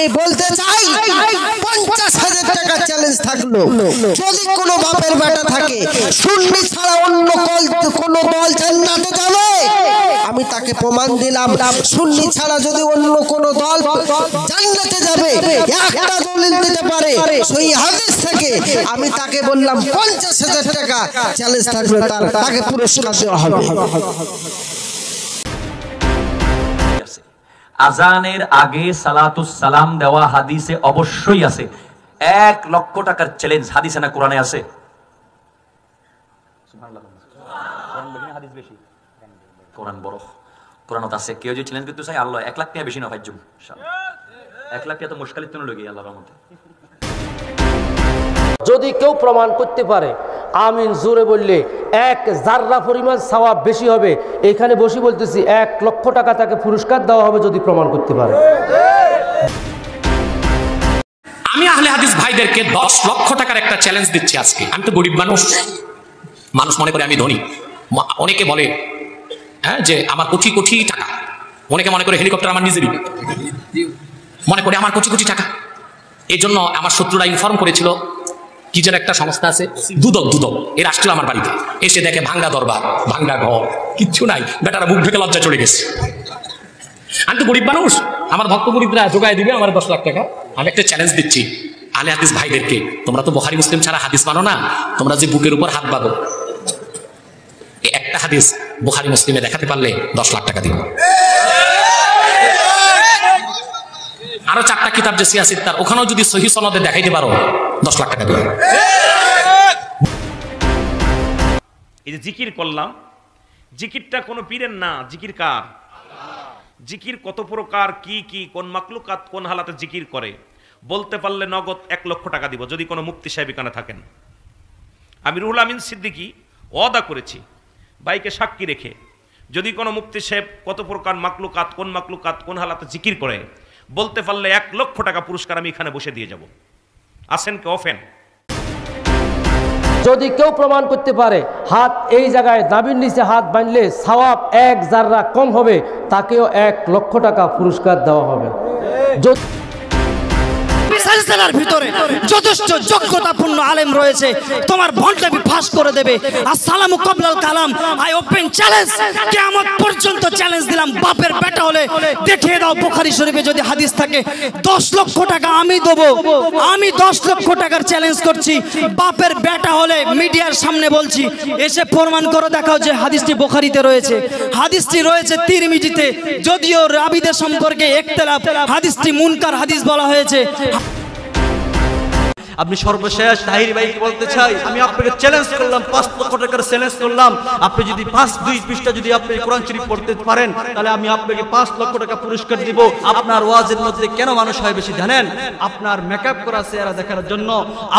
আমি বলতে চাই 50,000 টাকা চ্যালেঞ্জ থাকলো, যদি কোনো বাপের বেটা থাকে সুন্নি ছাড়া অন্য কোনো দল জান্নাতে যাবে, আমি তাকে প্রমাণ দিলাম সুন্নি ছাড়া যদি অন্য কোনো দল জান্নাতে যাবে একটা দলিল দিতে পারে সেই হাদিস থেকে, আমি তাকে বললাম 50,000 টাকা চ্যালেঞ্জ থাকবে, তাকে পুরস্কার দেওয়া হবে। আজানের আগে সালাতুস সালাম দেওয়া হাদিসে অবশ্যই আছে। 1 লক্ষ টাকার চ্যালেঞ্জ হাদিসে না কোরআনে আছে? সুবহানাল্লাহ। হাদিস বেশি, কোরআন বড়, কোরআনত আছে। কেউ যে চ্যালেঞ্জ করতে চাই আল্লাহ 1 লাখ টাকা বেশি না ভাইজুম, 1 লাখ টাকা তো মুশকিল তো লগে আল্লাহর রহমতে। যদি কেউ প্রমাণ করতে পারে, আমিন জোরে বললে 1 জাররা পরিমাণ সওয়াব বেশি হবে। এখানে বসে বলতেছি 1 লক্ষ টাকা তাকে পুরস্কার দেওয়া হবে যদি প্রমাণ করতে পারে। আমি আহলে হাদিস ভাইদেরকে 10 লক্ষ টাকার একটা চ্যালেঞ্জ দিচ্ছি আজকে। আমি তো গরিব মানুষ মনে করে আমি ধনী। অনেকে বলে হ্যাঁ যে আমার কোটি কোটি টাকা, অনেকে মনে করে হেলিকপ্টার আমার নিজেরই, মনে করে আমার কোটি কোটি টাকা। এই জন্য আমার শত্রুরা ইনফর্ম করেছিল কি যেন একটা সংস্থা আছে দুদক, এর আসছিল আমার বাড়িতে, এসে দেখে ভাঙ্গা দরবার, ভাঙ্গা ঘর, কিচ্ছু নাই, বেটারা বুক ঢুকে লজ্জা চলে গেছে। আমি তো গরিব মানুষ, আমার ভক্ত গরিবরা জোগায় দিবে আমার 10 লাখ টাকা। আমি একটা চ্যালেঞ্জ দিচ্ছি আহলে হাদিস ভাইদেরকে, তোমরা তো বুখারী মুসলিম ছাড়া হাদিস মানো না, তোমরা যে বুকের উপর হাত বাঁধো, একটা হাদিস বুখারী মুসলিমে দেখাতে পারলে 10 লাখ টাকা দিব। আরো 4টা কিতাব যে সিয়াসিত তার, ওখানেও যদি সহিহ সনদে দেখাইতে পারো 10 লাখ টাকা দিব। এই যে জিকির করলাম, জিকিরটা কোনো পীরের না, জিকির কার? জিকির কত প্রকার, কি কি, কোন মাকলুকাত কোন হালাতে জিকির করে বলতে পারলে নগদ 1 লক্ষ টাকা দিব, যদি কোনো মুফতি সাহেব এখানে থাকেন। আমি রুহুল আমিন সিদ্দিকী ওয়াদা করেছি বাইকে সাক্ষী রেখে, যদি কোনো মুফতি সাহেব কত প্রকার মাকলুকাত কোন হালাতে জিকির করে বলতে পারলে 1 লক্ষ টাকা পুরস্কার আমি এখানে বসে দিয়ে যাব। আসেন কে ওফেন? যদি কেউ প্রমাণ করতে পারে হাত এই জায়গায় নাভির নিচে হাত বাঁধলে সওয়াব 1 জাররা কম হবে, তাকেও 1 লক্ষ টাকা পুরস্কার দেওয়া হবে। সিলসিলার ভিতরে যথেষ্ট যোগ্যতাপূর্ণ আলেম রয়েছে, তোমার ভণ্ডামি ফাঁস করে দেবে। আসসালামু কাবলাল কালাম, আই ওপেন চ্যালেঞ্জ, কিয়ামত পর্যন্ত চ্যালেঞ্জ দিলাম, বাপের বেটা হলে দেখিয়ে দাও বুখারী শরীফে যদি হাদিস থাকে 10 লক্ষ টাকা আমি দেবো। আমি 10 লক্ষ টাকার চ্যালেঞ্জ করছি, বাপের বেটা হলে মিডিয়ার সামনে বলছি, এসে প্রমাণ করে দেখাও যে হাদিসটি বুখারীতে রয়েছে, হাদিসটি রয়েছে তিরমিজিতে, যদিও রাবীদের সম্পর্কে ইখতিলাফ, হাদিসটি মুনকার হাদিস বলা হয়েছে। আপনি সর্বশেষ তাহির ভাইকে বলতে চাই, আমি আপনাকে চ্যালেঞ্জ করলাম, 5 লক্ষ টাকার চ্যালেঞ্জ করলাম, আপনি যদি 2 পৃষ্ঠা যদি আপনি কোরআন শরীফ পড়তে পারেন তাহলে আমি আপনাকে 5 লক্ষ টাকা পুরস্কার দিব। আপনার ওয়াজের মধ্যে কেন মানুষ হয় বেশি জানেন? আপনার মেকআপ করা চেহারা দেখার জন্য,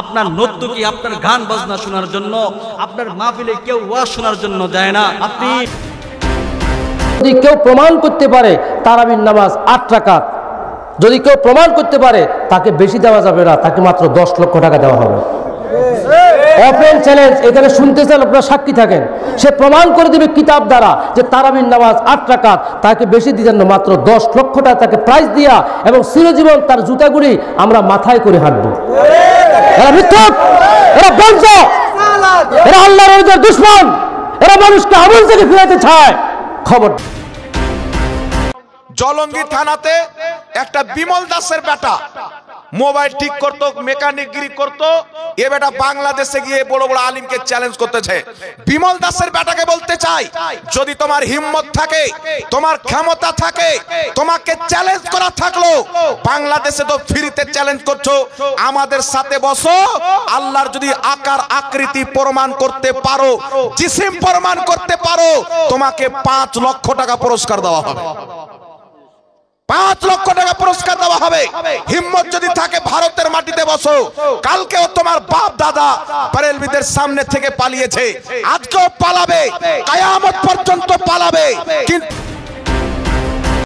আপনার নর্তকী, আপনার গান বাজনা শোনার জন্য, আপনার মাহফিলে কেউ ওয়াজ শোনার জন্য যায় না। আপনি যদি কেউ প্রমাণ করতে পারে তারাবির নামাজ 8 রাকাত, যদি কেউ প্রমাণ করতে পারে তাকে বেশি দেওয়া যাবে না, তাকে মাত্র 10 লক্ষ টাকা দেওয়া হবে। ওপেন চ্যালেঞ্জ, এখানে শুনতে চান আপনারা সাক্ষী থাকেন, সে প্রমাণ করে দেবে কিতাব দ্বারা যে তারাবির নামাজ 8 রাকাত, তাকে বেশি দিবেন না, মাত্র 10 লক্ষ টাকা তাকে প্রাইজ দিয়া, এবং চিরজীবন তার জুতাগুলি আমরা মাথায় করে হাঁটবো। এরা মিথ্যুক, এরা বঞ্চ, এরা আল্লাহর ওলিদের দুশমন, এরা মানুষকে আমল থেকে ফিরাতে চায়। খবর জলঙ্গি থানাতে একটা বিমল দাসের বেটা মোবাইল ঠিক করতো, মেকানিকগিরি করতো, এ বেটা বাংলাদেশে গিয়ে বড় বড় আলিমকে চ্যালেঞ্জ করতেছে। বিমল দাসের বেটাকে বলতে চাই, যদি তোমার হিম্মত থাকে, তোমার ক্ষমতা থাকে, তোমাকে চ্যালেঞ্জ করা থাকলো, বাংলাদেশে তো ফ্রিতে চ্যালেঞ্জ করছো, আমাদের সাথে বসো, আল্লাহর যদি আকার আকৃতি প্রমাণ করতে পারো, জিসিম প্রমাণ করতে পারো, তোমাকে 5 লক্ষ টাকা পুরস্কার দেওয়া হবে। 5 লক্ষ টাকা পুরস্কার দেওয়া হবে। হিম্মত যদি থাকে ভারতের মাটিতে বসো, কালকেও তোমার বাপ দাদা বেরেলভিদের সামনে থেকে পালিয়েছে, আজকেও পালাবে, কিয়ামত পর্যন্ত পালাবে। কিন্তু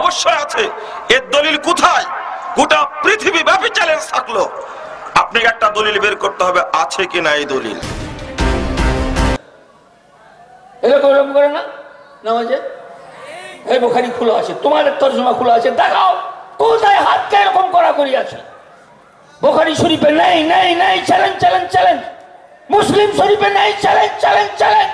অবশ্যই আছে। এর দলিল কোথায়? গোটা পৃথিবী ব্যাপী চ্যালেঞ্জ থাকলো, আপনাকে একটা দলিল বের করতে হবে আছে কিনা এই দলিল। এরকম করে না নামাজে এই বুখারী খোলা আছে, তোমাদের তরজমা খোলা আছে, দেখাও কোথায় হাতটা এরকম কড়াকড়ি আছে। বুখারী শরীফে নেই, নেই, নেই, চ্যালেঞ্জ, চ্যালেঞ্জ, চ্যালেঞ্জ। মুসলিম শরীফে নেই, চ্যালেঞ্জ, চ্যালেঞ্জ, চ্যালেঞ্জ।